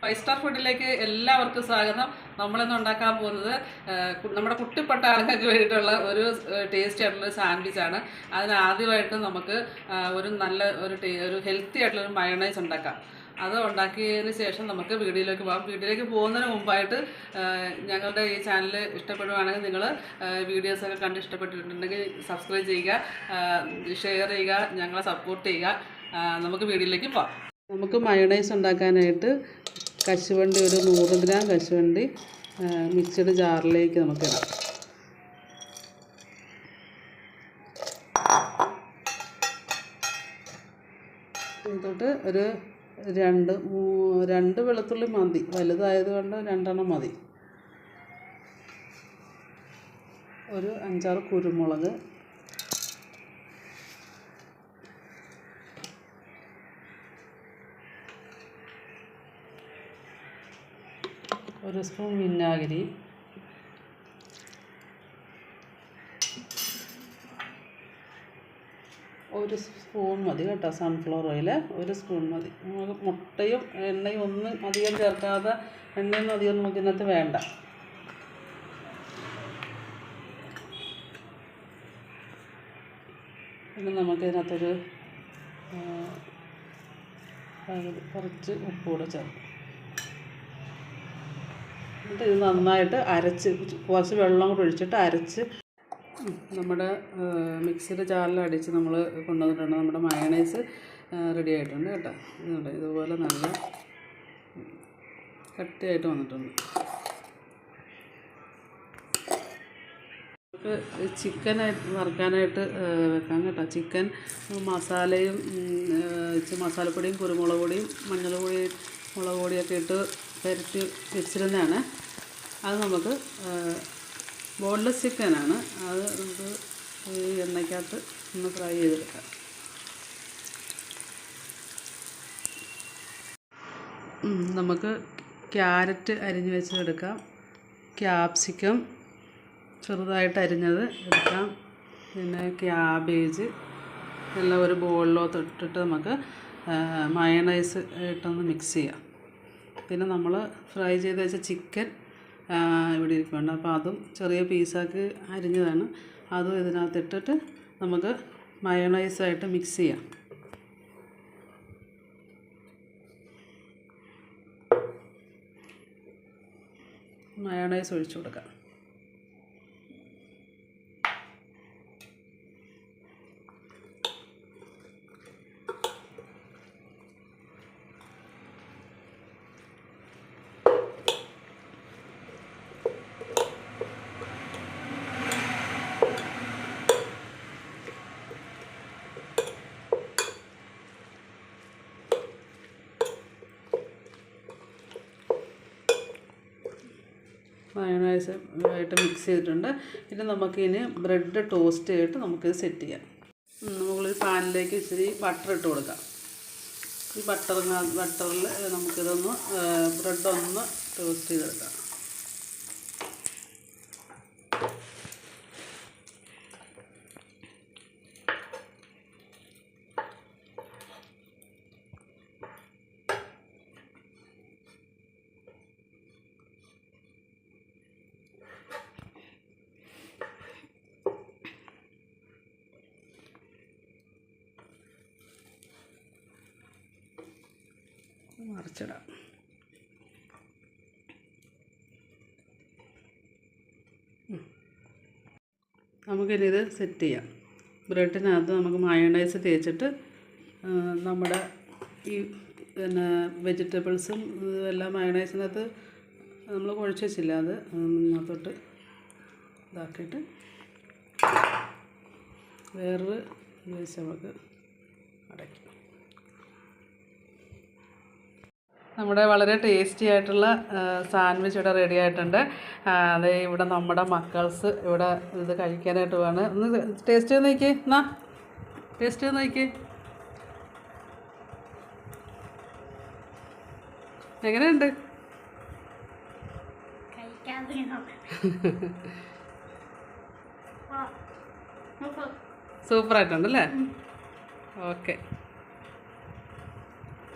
Five star ഫുഡിലേക്ക് എല്ലാവർക്കും സ്വാഗതം. നമ്മളിന്ന് ഉണ്ടാക്കാൻ പോകുന്നത് നമ്മുടെ കുട്ടിപ്പട്ട ആളുകൾക്ക് വേണ്ടിയിട്ടുള്ള ഒരു ടേസ്റ്റി ആയിട്ടുള്ള സാൻഡ്വിച്ചാണ്. അതിനാദ്യമായിട്ട് നമുക്ക് ഒരു ഹെൽത്തി ആയിട്ടുള്ളൊരു മയണൈസ് ഉണ്ടാക്കാം. അത് ഉണ്ടാക്കിയതിന് ശേഷം നമുക്ക് വീഡിയോയിലേക്ക് പോകാം. വീഡിയോയിലേക്ക് പോകുന്നതിന് മുമ്പായിട്ട് ഞങ്ങളുടെ ഈ ചാനൽ ഇഷ്ടപ്പെടുകയാണെങ്കിൽ നിങ്ങൾ വീഡിയോസൊക്കെ കണ്ട് ഇഷ്ടപ്പെട്ടിട്ടുണ്ടെങ്കിൽ സബ്സ്ക്രൈബ് ചെയ്യുക, ഷെയർ ചെയ്യുക, ഞങ്ങളെ സപ്പോർട്ട് ചെയ്യുക. നമുക്ക് വീഡിയോയിലേക്ക് പോകാം. നമുക്ക് മയണൈസ് ഉണ്ടാക്കാനായിട്ട് കശുവണ്ടി ഒരു 100 ഗ്രാം കശുവണ്ടി മിക്സിയുടെ ജാറിലേക്ക് നമുക്കിടാം. എന്നിട്ട് ഒരു രണ്ട് വെളുത്തുള്ളി മതി, വലുതായതുകൊണ്ട് 2 മതി. ഒരു 5-6 കുരുമുളക്, ഒരു സ്പൂൺ വിനാഗിരി, ഒരു സ്പൂൺ മതി കേട്ടോ, സൺഫ്ലവർ ഓയിൽ 1 സ്പൂൺ മതി. നമുക്ക് മുട്ടയും എണ്ണയും ഒന്നും അധികം ചേർക്കാതെ, എണ്ണയൊന്നും അധികം നമുക്ക് ഇതിനകത്ത് വേണ്ട. പിന്നെ നമുക്കിതിനകത്തൊരു കുറച്ച് ഉപ്പ് കൂടെ ചേർക്കും. എന്നിട്ട് ഇത് നന്നായിട്ട് അരച്ച്, കുറച്ച് വെള്ളം കൂടെ ഒഴിച്ചിട്ട് അരച്ച് നമ്മുടെ മിക്സിയുടെ ജാറിൽ അടിച്ച് നമ്മൾ കൊണ്ടുവന്നിട്ടുണ്ട്. നമ്മുടെ മയണൈസ് റെഡി ആയിട്ടുണ്ട് കേട്ടോ. ഇതുണ്ട്, ഇതുപോലെ നല്ല കട്ടിയായിട്ട് വന്നിട്ടുണ്ട്. നമുക്ക് ചിക്കനായിട്ട് വറുക്കാനായിട്ട് വെക്കാം കേട്ടോ. ചിക്കൻ മസാലയും മസാലപ്പൊടിയും കുരുമുളക് പൊടിയും മഞ്ഞൾപ്പൊടിയും മുളക് പൊടിയൊക്കെ ഇട്ട് പുരട്ടി വെച്ചിരുന്നതാണ്. അത് നമുക്ക് ബോൺലെസ് ചിക്കനാണ്. അത് നമുക്ക് ഈ എണ്ണയ്ക്കകത്ത് ഒന്ന് ഫ്രൈ ചെയ്തെടുക്കാം. നമുക്ക് ക്യാരറ്റ് അരിഞ്ഞ് വെച്ചെടുക്കാം, ക്യാപ്സിക്കം ചെറുതായിട്ട് അരിഞ്ഞത് എടുക്കാം, പിന്നെ ക്യാബേജ് എല്ലാം ഒരു ബോളിലോട്ട് ഇട്ടിട്ട് നമുക്ക് മയണൈസ് ഇട്ടൊന്ന് മിക്സ് ചെയ്യാം. പിന്നെ നമ്മൾ ഫ്രൈ ചെയ്ത് വെച്ച ചിക്കൻ ഇവിടെ ഇരിക്കുന്നുണ്ട്. അപ്പോൾ അതും ചെറിയ പീസാക്കി അരിഞ്ഞതാണ്. അതും ഇതിനകത്ത് ഇട്ടിട്ട് നമുക്ക് മയണൈസായിട്ട് മിക്സ് ചെയ്യാം. മയണൈസ് ഒഴിച്ചു കൊടുക്കാം. മയണൈസ് ആയിട്ട് മിക്സ് ചെയ്തിട്ടുണ്ട്. പിന്നെ നമുക്കിനി ബ്രെഡ് ടോസ്റ്റ് ചെയ്തിട്ട് നമുക്കിത് സെറ്റ് ചെയ്യാം. നമ്മളൊരു പാനിലേക്ക് ഇച്ചിരി ബട്ടർ ഇട്ട് കൊടുക്കാം. ഈ ബട്ടറിൽ നമുക്കിതൊന്ന് ബ്രെഡൊന്ന് ടോസ്റ്റ് ചെയ്തെടുക്കാം. മറിച്ചിടാം. നമുക്കിനി ഇത് സെറ്റ് ചെയ്യാം. ബ്രെഡിനകത്ത് നമുക്ക് മയണൈസ് തേച്ചിട്ട് നമ്മുടെ ഈ പിന്നെ വെജിറ്റബിൾസും എല്ലാം മയണൈസിനകത്ത് നമ്മൾ കുഴച്ച് വെച്ചില്ല, അത് അതിനകത്തോട്ട് ഇതാക്കിയിട്ട് വേറൊരു വെച്ച് നമുക്ക് അടയ്ക്കും. നമ്മുടെ വളരെ ടേസ്റ്റി ആയിട്ടുള്ള സാൻഡ്വിച്ച് ഇവിടെ റെഡി ആയിട്ടുണ്ട്. അത് ഇവിടെ നമ്മുടെ മക്കൾസ് ഇവിടെ ഇത് കഴിക്കാനായിട്ട് വേണം. ഒന്ന് ടേസ്റ്റ് ചെയ്ത് നോക്കി, എന്നാ ടേസ്റ്റ് ചെയ്ത് നോക്കി, എങ്ങനെയുണ്ട്? സൂപ്പറായിട്ടുണ്ടല്ലേ? ഓക്കെ.